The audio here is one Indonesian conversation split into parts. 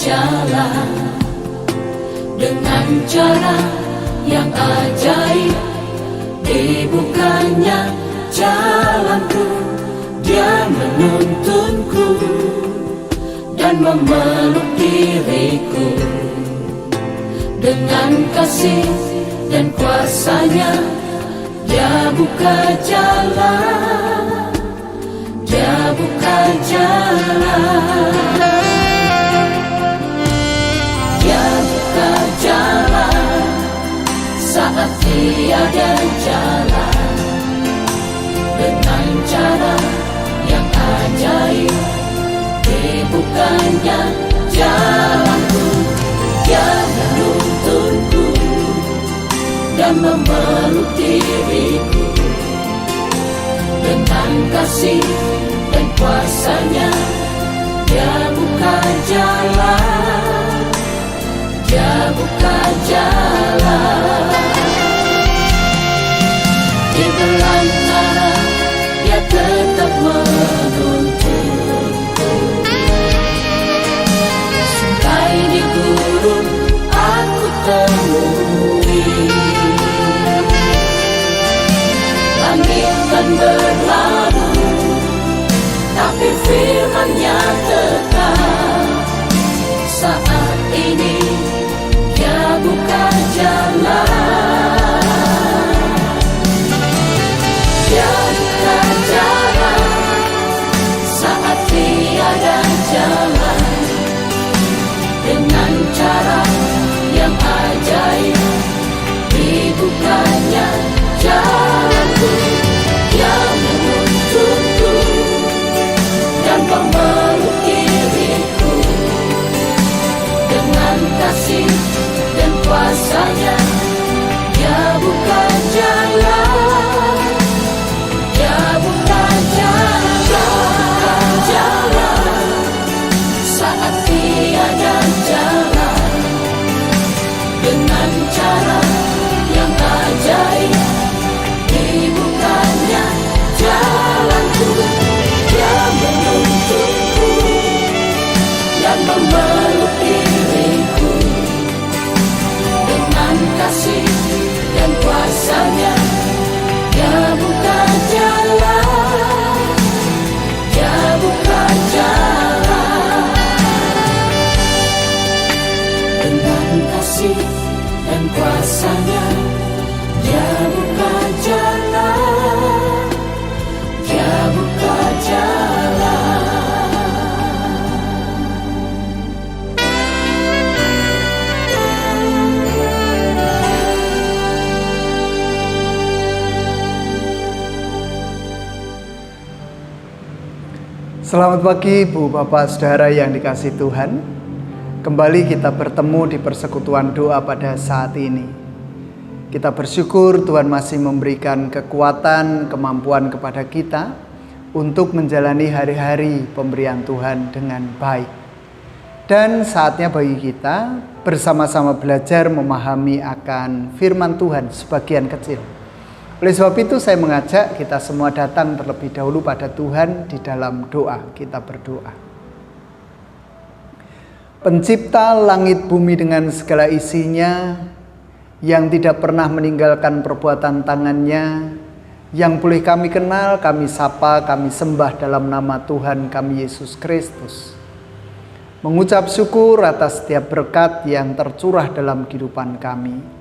jalan dengan cara yang ajaib. Dibukanya jalanku, Dia menuntunku dan memeluk diriku. Dengan kasih dan kuasa-Nya Dia buka jalan, Dia buka jalan. Dia buka jalan saat tiada jalan. Dengan cara yang ajaib, dibukanya jalanku, Dia menuntunku dan memeluk diriku. Dengan kasih dan kuasa-Nya Dia buka jalan, Dia buka jalan. Di belantara Dia tetap menuntunku. Sungai di gurun aku temui, langit kan berlalu, tapi firman-Nya tetap. Saat ini Dia buka jalan, Dia buka jalan saat tiada jalan. Dengan cara yang ajaib, dibukanya jalanku, Dia menuntunku dan memeluk diriku. Dengan kasih dan kuasa-Nya Dia buka jalan, Dia buka jalan saat tiada jalan. Dengan cara yang ajaib, dibukanya jalanku, Dia menuntunku dan memeluk diriku. Dengan kasih dan kuasa-Nya Dia buka jalan, Dia buka jalan. Dengan kasih dan kuasa-Nya Dia buka jalan, Dia buka jalan. Selamat pagi Ibu, Bapak, Saudara yang dikasihi Tuhan. Kembali kita bertemu di persekutuan doa pada saat ini. Kita bersyukur Tuhan masih memberikan kekuatan, kemampuan kepada kita untuk menjalani hari-hari pemberian Tuhan dengan baik. Dan saatnya bagi kita bersama-sama belajar memahami akan firman Tuhan sebagian kecil. Oleh sebab itu saya mengajak kita semua datang terlebih dahulu pada Tuhan di dalam doa. Kita berdoa. Pencipta langit bumi dengan segala isinya, yang tidak pernah meninggalkan perbuatan tangan-Nya, yang boleh kami kenal, kami sapa, kami sembah dalam nama Tuhan kami Yesus Kristus. Mengucap syukur atas setiap berkat yang tercurah dalam kehidupan kami.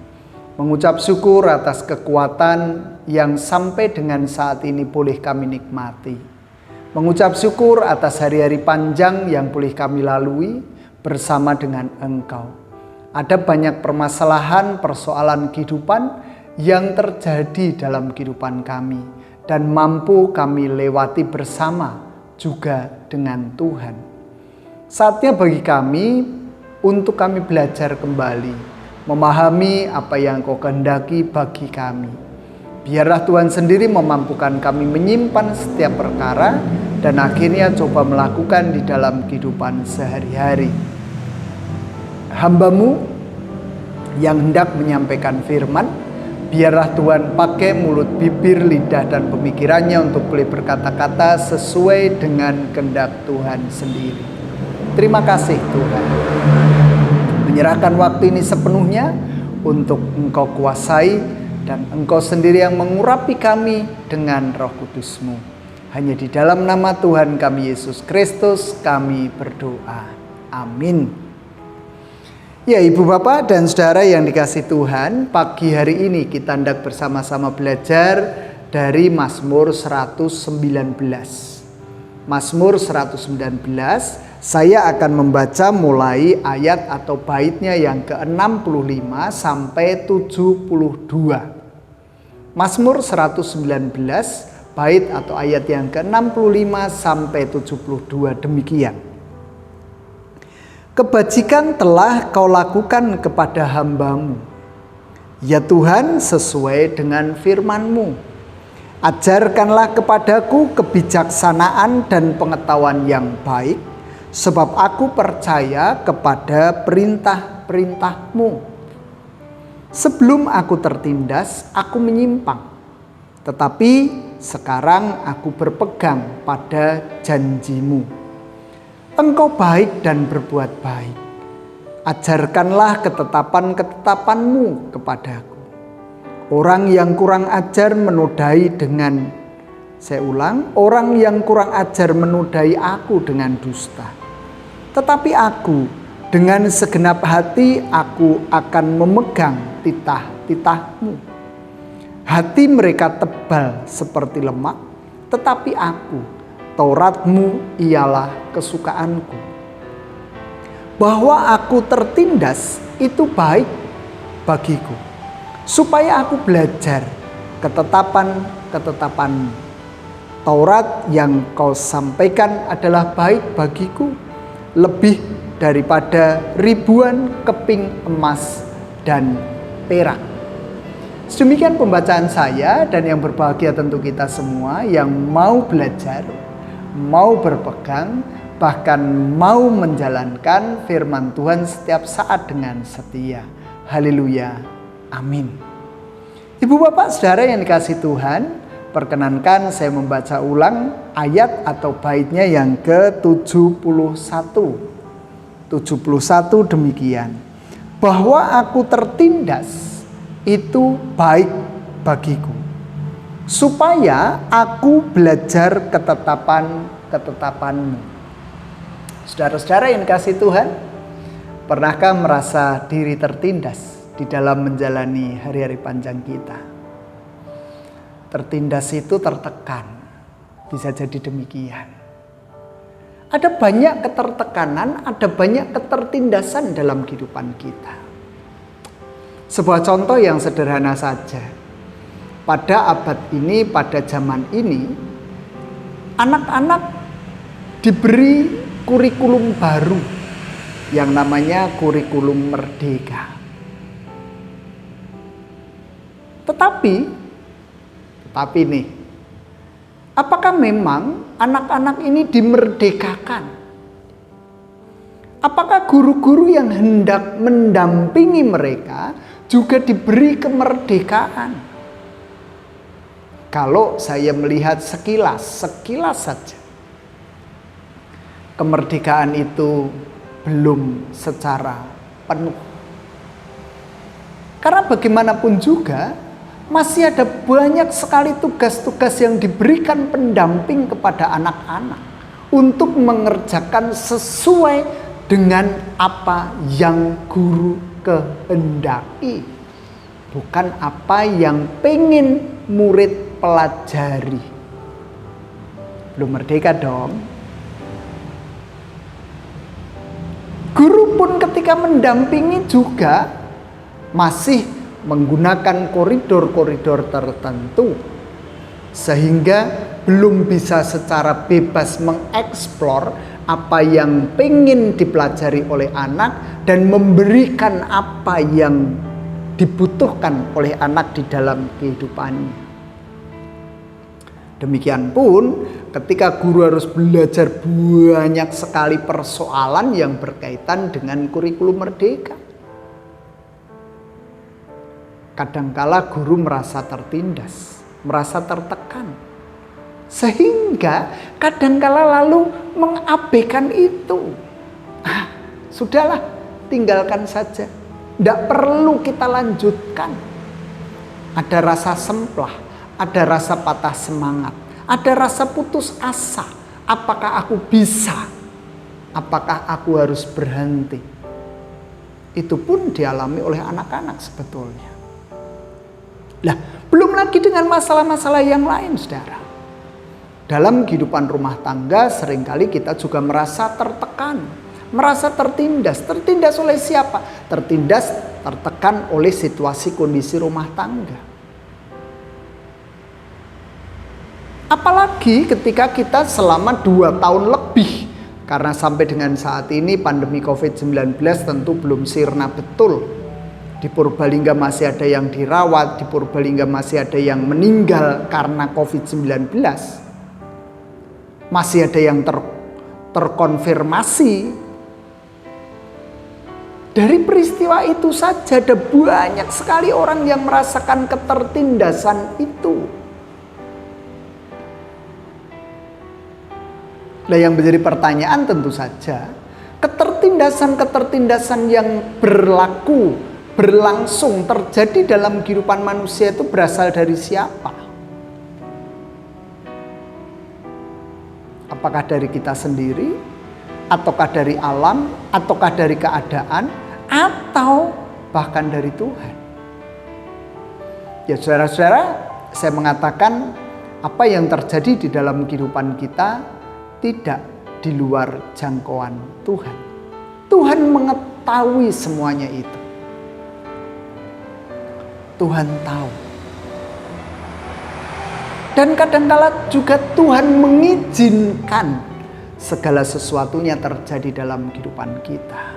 Mengucap syukur atas kekuatan yang sampai dengan saat ini boleh kami nikmati. Mengucap syukur atas hari-hari panjang yang boleh kami lalui bersama dengan Engkau. Ada banyak permasalahan, persoalan kehidupan yang terjadi dalam kehidupan kami, dan mampu kami lewati bersama juga dengan Tuhan. Saatnya bagi kami untuk kami belajar kembali, memahami apa yang Kau kehendaki bagi kami. Biarlah Tuhan sendiri memampukan kami menyimpan setiap perkara dan akhirnya coba melakukan di dalam kehidupan sehari-hari. Hamba-Mu yang hendak menyampaikan firman, biarlah Tuhan pakai mulut, bibir, lidah, dan pemikirannya untuk boleh berkata-kata sesuai dengan kehendak Tuhan sendiri. Terima kasih Tuhan. menyerahkan waktu ini sepenuhnya untuk Engkau kuasai dan Engkau sendiri yang mengurapi kami dengan Roh Kudus-Mu. Hanya di dalam nama Tuhan kami Yesus Kristus kami berdoa. Amin. Ya, Ibu Bapak dan Saudara yang dikasihi Tuhan, pagi hari ini kita hendak bersama-sama belajar dari Mazmur 119. Mazmur 119, saya akan membaca mulai ayat atau baitnya yang ke-65 sampai 72. Mazmur 119, bait atau ayat yang ke-65 sampai 72 demikian. Kebajikan telah Kau lakukan kepada hamba-Mu, ya Tuhan, sesuai dengan firman-Mu. Ajarkanlah kepadaku kebijaksanaan dan pengetahuan yang baik, sebab aku percaya kepada perintah-perintah-Mu. Sebelum aku tertindas, aku menyimpang, tetapi sekarang aku berpegang pada janji-Mu. Engkau baik dan berbuat baik. Ajarkanlah ketetapan-ketetapan-Mu kepadaku. Orang yang kurang ajar menodai dengan, orang yang kurang ajar menodai aku dengan dusta. Tetapi aku dengan segenap hati aku akan memegang titah-titah-Mu. Hati mereka tebal seperti lemak, tetapi aku, Taurat-Mu ialah kesukaanku. Bahwa aku tertindas itu baik bagiku, supaya aku belajar ketetapan-ketetapan-Mu. Taurat yang Kau sampaikan adalah baik bagiku, lebih daripada ribuan keping emas dan perak. Sedemikian pembacaan saya, dan yang berbahagia tentu kita semua yang mau belajar, mau berpegang, bahkan mau menjalankan firman Tuhan setiap saat dengan setia. Haleluya. Amin. Ibu Bapak Saudara yang dikasihi Tuhan, perkenankan saya membaca ulang ayat atau baitnya yang ke-71. 71 demikian. Bahwa aku tertindas itu baik bagiku, supaya aku belajar ketetapan-ketetapan-Mu. Saudara-saudara yang dikasihi Tuhan, pernahkah merasa diri tertindas di dalam menjalani hari-hari panjang kita? Tertindas itu tertekan, bisa jadi demikian. Ada banyak ketertekanan, ada banyak ketertindasan dalam kehidupan kita. Sebuah contoh yang sederhana saja. Pada abad ini, pada zaman ini, anak-anak diberi kurikulum baru yang namanya kurikulum merdeka. Tetapi nih, apakah memang anak-anak ini dimerdekakan? Apakah guru-guru yang hendak mendampingi mereka juga diberi kemerdekaan? Kalau saya melihat sekilas saja, kemerdekaan itu belum secara penuh. Karena bagaimanapun juga masih ada banyak sekali tugas-tugas yang diberikan pendamping kepada anak-anak untuk mengerjakan sesuai dengan apa yang guru kehendaki, bukan apa yang pengen murid pelajari. Belum merdeka dong. Guru pun ketika mendampingi juga masih menggunakan koridor-koridor tertentu, sehingga belum bisa secara bebas mengeksplor apa yang pengen dipelajari oleh anak dan memberikan apa yang dibutuhkan oleh anak di dalam kehidupannya. Demikian pun ketika guru harus belajar banyak sekali persoalan yang berkaitan dengan kurikulum merdeka. Kadangkala guru merasa tertindas, merasa tertekan, sehingga kadangkala lalu mengabaikan itu. Sudahlah, tinggalkan saja. Tidak perlu kita lanjutkan. Ada rasa semplah, ada rasa patah semangat, ada rasa putus asa. Apakah aku bisa? Apakah aku harus berhenti? Itu pun dialami oleh anak-anak sebetulnya. Lah, belum lagi dengan masalah-masalah yang lain, saudara. Dalam kehidupan rumah tangga seringkali kita juga merasa tertekan, merasa tertindas. Tertindas oleh siapa? Tertekan oleh situasi kondisi rumah tangga. Apalagi ketika kita selama 2 tahun lebih, karena sampai dengan saat ini pandemi COVID-19 tentu belum sirna betul. Di Purbalingga masih ada yang dirawat, di Purbalingga masih ada yang meninggal karena COVID-19. Masih ada yang terkonfirmasi. Dari peristiwa itu saja ada banyak sekali orang yang merasakan ketertindasan itu. Nah, yang menjadi pertanyaan tentu saja, ketertindasan yang berlangsung terjadi dalam kehidupan manusia itu berasal dari siapa? Apakah dari kita sendiri, ataukah dari alam, ataukah dari keadaan, atau bahkan dari Tuhan? Ya saudara-saudara, saya mengatakan apa yang terjadi di dalam kehidupan kita tidak di luar jangkauan Tuhan. Tuhan mengetahui semuanya itu. Tuhan tahu. Dan kadangkala juga Tuhan mengizinkan segala sesuatunya terjadi dalam kehidupan kita.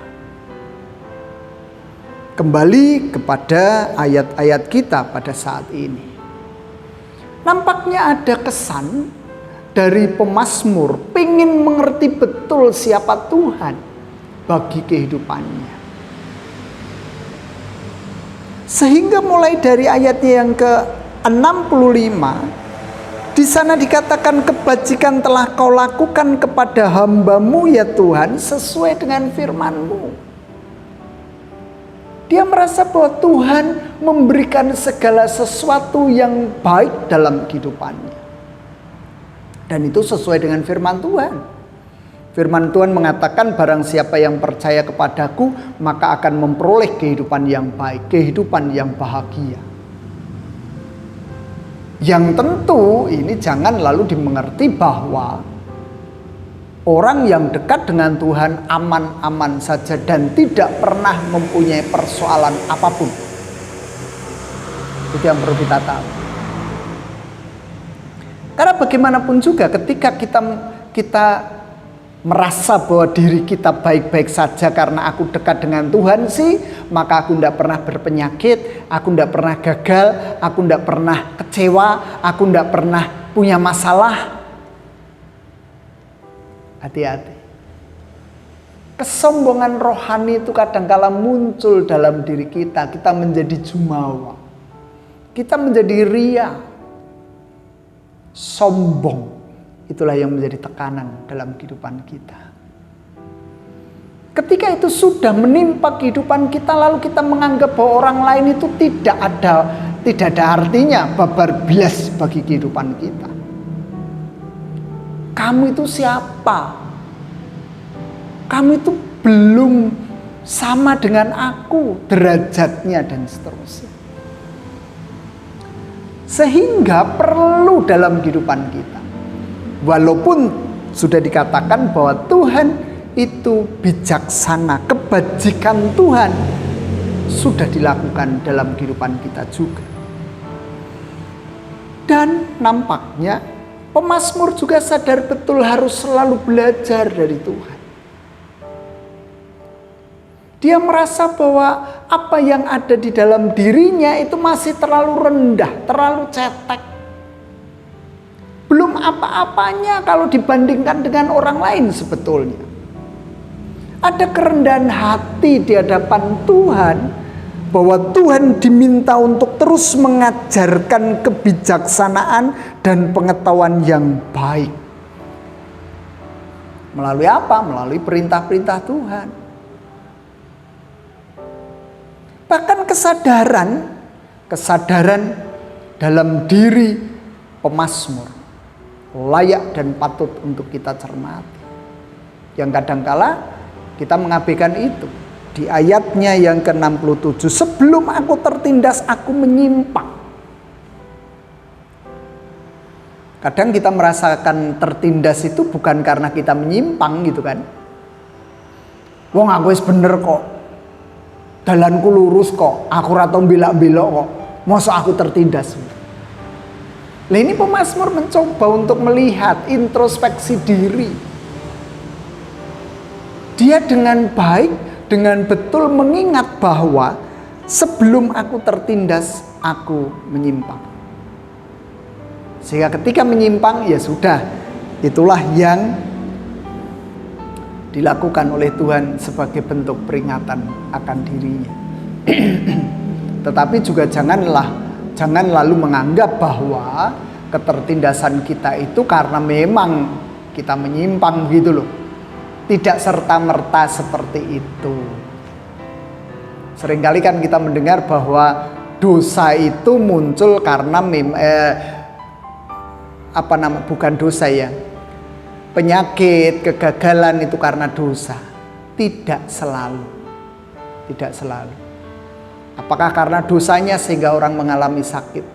Kembali kepada ayat-ayat kita pada saat ini. Nampaknya ada kesan dari pemazmur pengen mengerti betul siapa Tuhan bagi kehidupannya. Sehingga mulai dari ayatnya yang ke-65, di sana dikatakan kebajikan telah kau lakukan kepada hamba-Mu ya Tuhan sesuai dengan firman-Mu. Dia merasa bahwa Tuhan memberikan segala sesuatu yang baik dalam kehidupannya. Dan itu sesuai dengan firman Tuhan. Firman Tuhan mengatakan barang siapa yang percaya kepadaku maka akan memperoleh kehidupan yang baik, kehidupan yang bahagia. Yang tentu ini jangan lalu dimengerti bahwa orang yang dekat dengan Tuhan aman-aman saja dan tidak pernah mempunyai persoalan apapun. Itu yang perlu kita tahu. Karena bagaimanapun juga ketika kita merasa bahwa diri kita baik-baik saja karena aku dekat dengan Tuhan sih, maka aku tidak pernah berpenyakit, aku tidak pernah gagal, aku tidak pernah kecewa, aku tidak pernah punya masalah. Hati-hati. Kesombongan rohani itu kadangkala muncul dalam diri kita. Kita menjadi jumawa. Kita menjadi ria. Sombong. Itulah yang menjadi tekanan dalam kehidupan kita. Ketika itu sudah menimpa kehidupan kita, lalu kita menganggap bahwa orang lain itu tidak ada artinya, babar bilas bagi kehidupan kita. Kamu itu siapa? Kamu itu belum sama dengan aku derajatnya dan seterusnya. Sehingga perlu dalam kehidupan kita. Walaupun sudah dikatakan bahwa Tuhan itu bijaksana, kebajikan Tuhan sudah dilakukan dalam kehidupan kita juga. Dan nampaknya pemazmur juga sadar betul harus selalu belajar dari Tuhan. Dia merasa bahwa apa yang ada di dalam dirinya itu masih terlalu rendah, terlalu cetek. Belum apa-apanya kalau dibandingkan dengan orang lain sebetulnya. Ada kerendahan hati di hadapan Tuhan, bahwa Tuhan diminta untuk terus mengajarkan kebijaksanaan dan pengetahuan yang baik. Melalui apa? Melalui perintah-perintah Tuhan. Bahkan kesadaran dalam diri pemazmur layak dan patut untuk kita cermati. Yang kadangkala kita mengabaikan itu. Di ayatnya yang ke-67, sebelum aku tertindas aku menyimpang. Kadang kita merasakan tertindas itu bukan karena kita menyimpang gitu kan. Wong aku wis bener kok. Dalanku lurus kok, aku ora tau belak-belok kok. Masa aku tertindas? Nah, ini pemazmur mencoba untuk melihat introspeksi diri. Dia dengan baik, dengan betul mengingat bahwa sebelum aku tertindas, aku menyimpang. Sehingga ketika menyimpang, ya sudah, itulah yang dilakukan oleh Tuhan sebagai bentuk peringatan akan dirinya. Tetapi juga jangan lalu menganggap bahwa ketertindasan kita itu karena memang kita menyimpang gitu loh. Tidak serta-merta seperti itu. Seringkali kan kita mendengar bahwa dosa itu muncul karena bukan dosa ya. Penyakit, kegagalan itu karena dosa. Tidak selalu. Tidak selalu. Apakah karena dosanya sehingga orang mengalami sakit?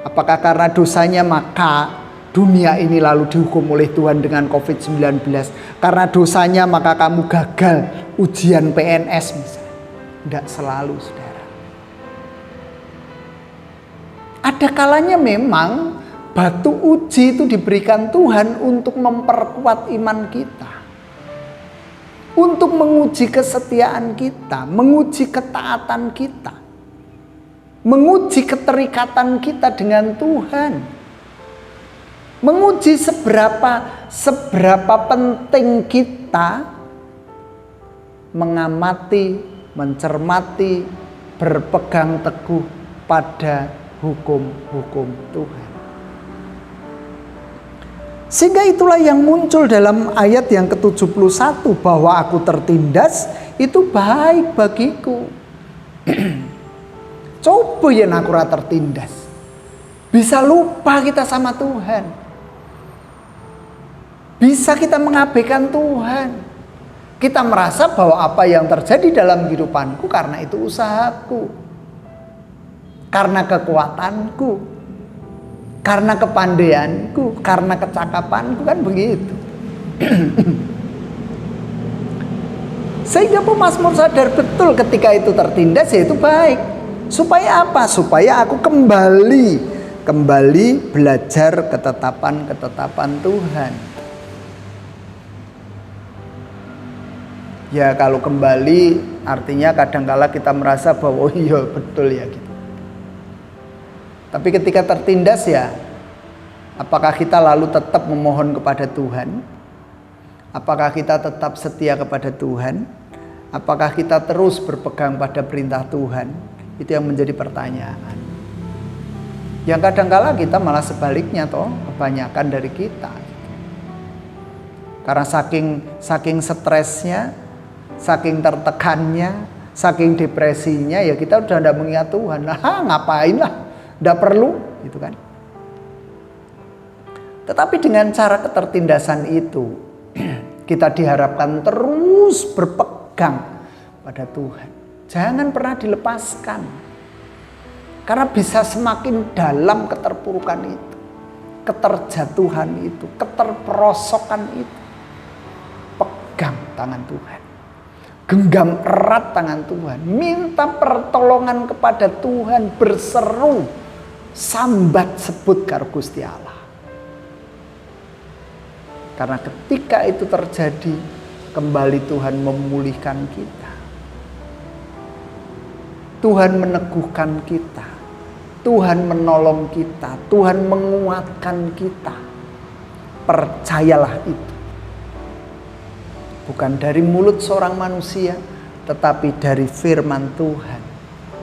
Apakah karena dosanya maka dunia ini lalu dihukum oleh Tuhan dengan COVID-19? Karena dosanya maka kamu gagal ujian PNS misalnya. Tidak selalu, saudara. Ada kalanya memang batu uji itu diberikan Tuhan untuk memperkuat iman kita. Untuk menguji kesetiaan kita, menguji ketaatan kita. Menguji keterikatan kita dengan Tuhan. Menguji seberapa penting kita mengamati, mencermati, berpegang teguh pada hukum-hukum Tuhan. Sehingga itulah yang muncul dalam ayat yang ke-71, bahwa aku tertindas itu baik bagiku. Coba ya nakura tertindas. Bisa lupa kita sama Tuhan. Bisa kita mengabaikan Tuhan. Kita merasa bahwa apa yang terjadi dalam kehidupanku karena itu usahaku. Karena kekuatanku. Karena kepandaianku, karena kecakapanku, kan begitu. Sehingga pemazmur sadar betul ketika itu tertindas, ya itu baik. Supaya apa? Supaya aku kembali belajar ketetapan Tuhan. Ya kalau kembali artinya kadangkala kita merasa bahwa oh iya betul ya gitu. Tapi ketika tertindas ya, apakah kita lalu tetap memohon kepada Tuhan? Apakah kita tetap setia kepada Tuhan? Apakah kita terus berpegang pada perintah Tuhan? Itu yang menjadi pertanyaan. Yang kadangkala kita malah sebaliknya toh, kebanyakan dari kita. Karena saking stresnya, saking tertekannya, saking depresinya, ya kita udah tidak mengingat Tuhan. Nah, ngapain lah? Tidak perlu, gitu kan. Tetapi dengan cara ketertindasan itu, kita diharapkan terus berpegang pada Tuhan. Jangan pernah dilepaskan. Karena bisa semakin dalam keterpurukan itu, keterjatuhan itu, keterperosokan itu. Pegang tangan Tuhan. Genggam erat tangan Tuhan. Minta pertolongan kepada Tuhan, berseru. Sambat sebut karo Gusti Allah. Karena ketika itu terjadi, kembali Tuhan memulihkan kita. Tuhan meneguhkan kita. Tuhan menolong kita. Tuhan menguatkan kita. Percayalah itu. Bukan dari mulut seorang manusia, tetapi dari firman Tuhan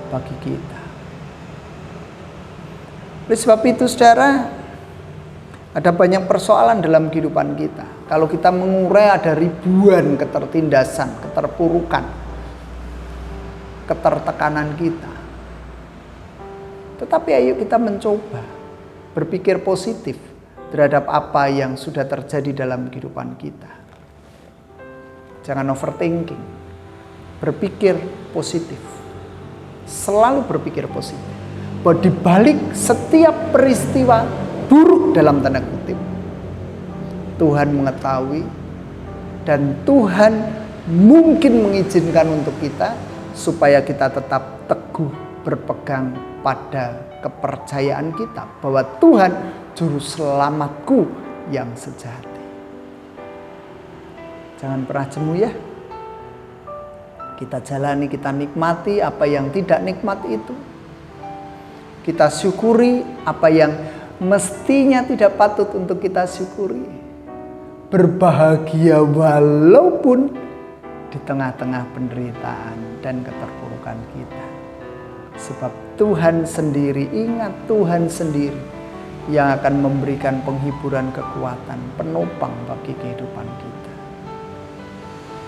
bagi kita. Oleh sebab itu saudara, ada banyak persoalan dalam kehidupan kita. Kalau kita mengurai ada ribuan ketertindasan, keterpurukan. ketertekanan kita. Tetapi ayo kita mencoba berpikir positif terhadap apa yang sudah terjadi dalam kehidupan kita. Jangan overthinking. Berpikir positif. Selalu berpikir positif. Bahwa di balik setiap peristiwa buruk dalam tanda kutip, Tuhan mengetahui dan Tuhan mungkin mengizinkan untuk kita supaya kita tetap teguh berpegang pada kepercayaan kita bahwa Tuhan juru selamatku yang sejati. Jangan pernah jemu ya. Kita jalani, kita nikmati apa yang tidak nikmat itu. Kita syukuri apa yang mestinya tidak patut untuk kita syukuri. Berbahagia walaupun di tengah-tengah penderitaan dan keterpurukan kita. Sebab Tuhan sendiri, ingat Tuhan sendiri yang akan memberikan penghiburan, kekuatan, penopang bagi kehidupan kita.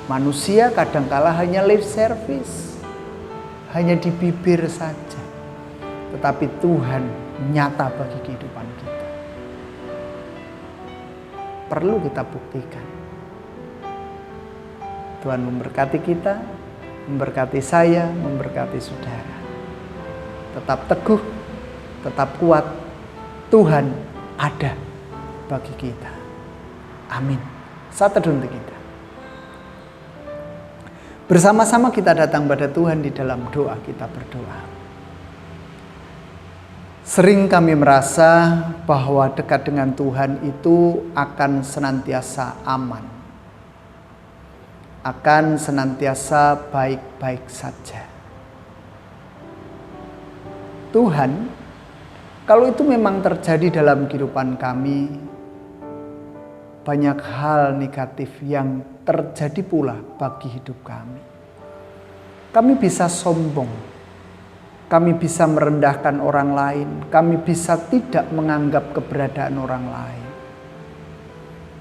Manusia kadangkala hanya lip service, hanya di bibir saja. Tetapi Tuhan nyata bagi kehidupan kita. Perlu kita buktikan. Tuhan memberkati kita, memberkati saya, memberkati saudara. Tetap teguh, tetap kuat. Tuhan ada bagi kita. Amin. Saat teduh untuk kita. Bersama-sama kita datang pada Tuhan di dalam doa, kita berdoa. Sering kami merasa bahwa dekat dengan Tuhan itu akan senantiasa aman. Akan senantiasa baik-baik saja. Tuhan, kalau itu memang terjadi dalam kehidupan kami, banyak hal negatif yang terjadi pula bagi hidup kami. Kami bisa sombong, kami bisa merendahkan orang lain, kami bisa tidak menganggap keberadaan orang lain.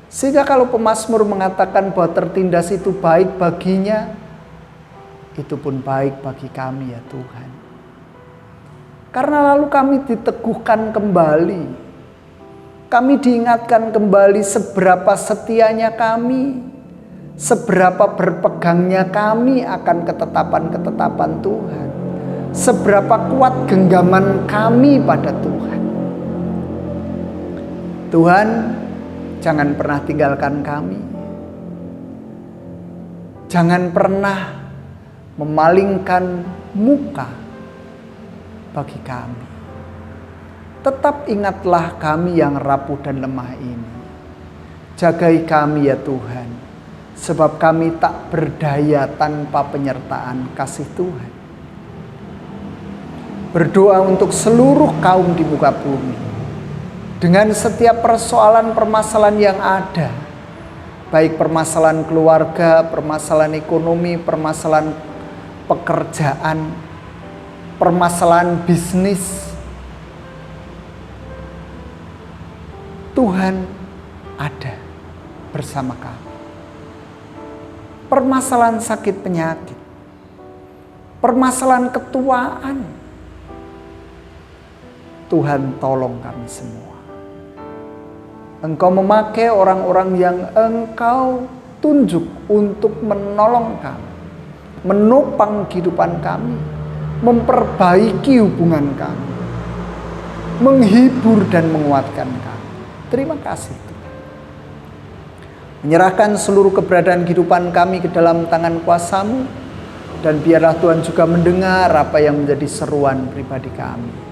Sehingga kalau pemazmur mengatakan bahwa tertindas itu baik baginya, itu pun baik bagi kami ya Tuhan. Karena lalu kami diteguhkan kembali, kami diingatkan kembali seberapa setianya kami, seberapa berpegangnya kami akan ketetapan-ketetapan Tuhan. Seberapa kuat genggaman kami pada Tuhan. Tuhan, jangan pernah tinggalkan kami. Jangan pernah memalingkan muka bagi kami. Tetap ingatlah kami yang rapuh dan lemah ini. Jagai kami ya Tuhan, sebab kami tak berdaya tanpa penyertaan kasih Tuhan. Berdoa untuk seluruh kaum di muka bumi. Dengan setiap persoalan-permasalahan yang ada. Baik permasalahan keluarga, permasalahan ekonomi, permasalahan pekerjaan, permasalahan bisnis. Tuhan ada bersama kami. Permasalahan sakit penyakit, permasalahan ketuaan, Tuhan tolong kami semua. Engkau memakai orang-orang yang Engkau tunjuk untuk menolong kami, menopang kehidupan kami, memperbaiki hubungan kami, menghibur dan menguatkan kami. Terima kasih Tuhan. Menyerahkan seluruh keberadaan kehidupan kami ke dalam tangan kuasa-Mu, dan biarlah Tuhan juga mendengar apa yang menjadi seruan pribadi kami.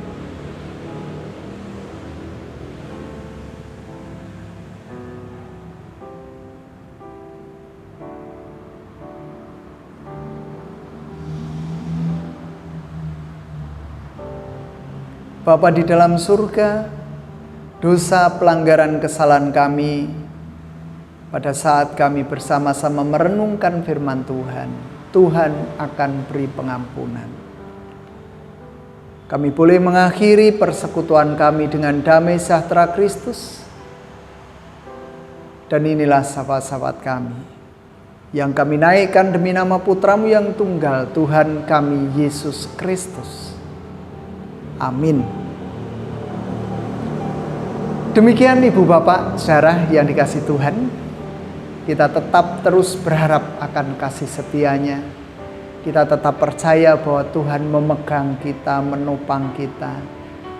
Bapa di dalam surga, dosa pelanggaran kesalahan kami pada saat kami bersama-sama merenungkan firman Tuhan, Tuhan akan beri pengampunan. Kami boleh mengakhiri persekutuan kami dengan damai sejahtera Kristus. Dan inilah sahabat-sahabat kami yang kami naikkan demi nama Putramu yang tunggal, Tuhan kami Yesus Kristus. Amin. Demikian Ibu Bapak, saudara yang dikasihi Tuhan, kita tetap terus berharap akan kasih setia-Nya. Kita tetap percaya bahwa Tuhan memegang kita, menopang kita.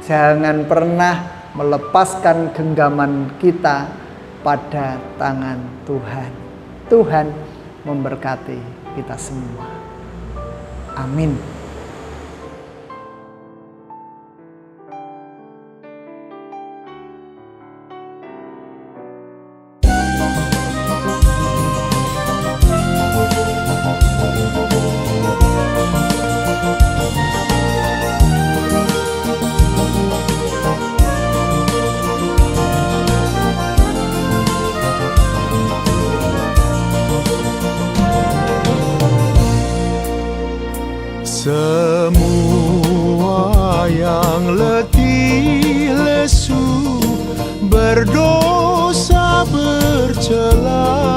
Jangan pernah melepaskan genggaman kita pada tangan Tuhan. Tuhan memberkati kita semua. Amin. Semua yang letih lesu, berdosa bercela,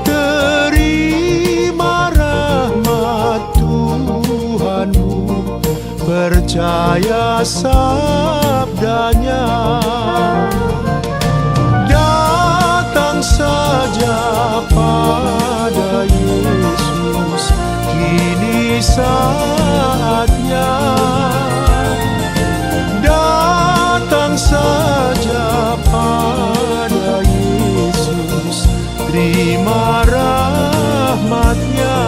terima rahmat Tuhanmu, percaya sabdanya. Datang saja pada Yesus, kini saatnya. Datang saja pada Yesus, terima rahmat-Nya.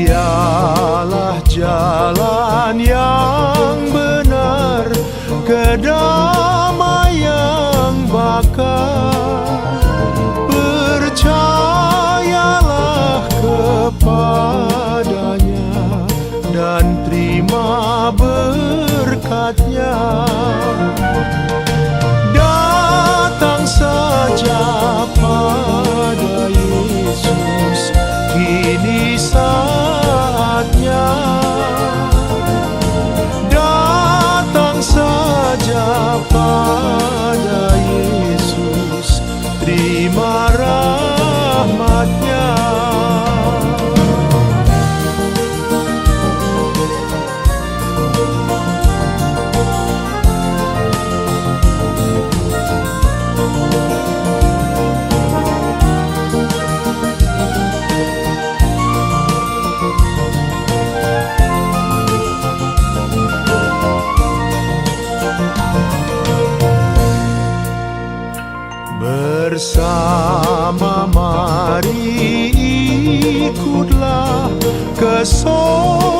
Dialah jalan yang benar, kedamaian bakal. Percayalah kepadanya dan terima berkat-Nya. Datang saja pada Yesus, kini saatnya. Datang saja pada Yesus, terima rahmat-Nya. Bersama mari ikutlah ke sorga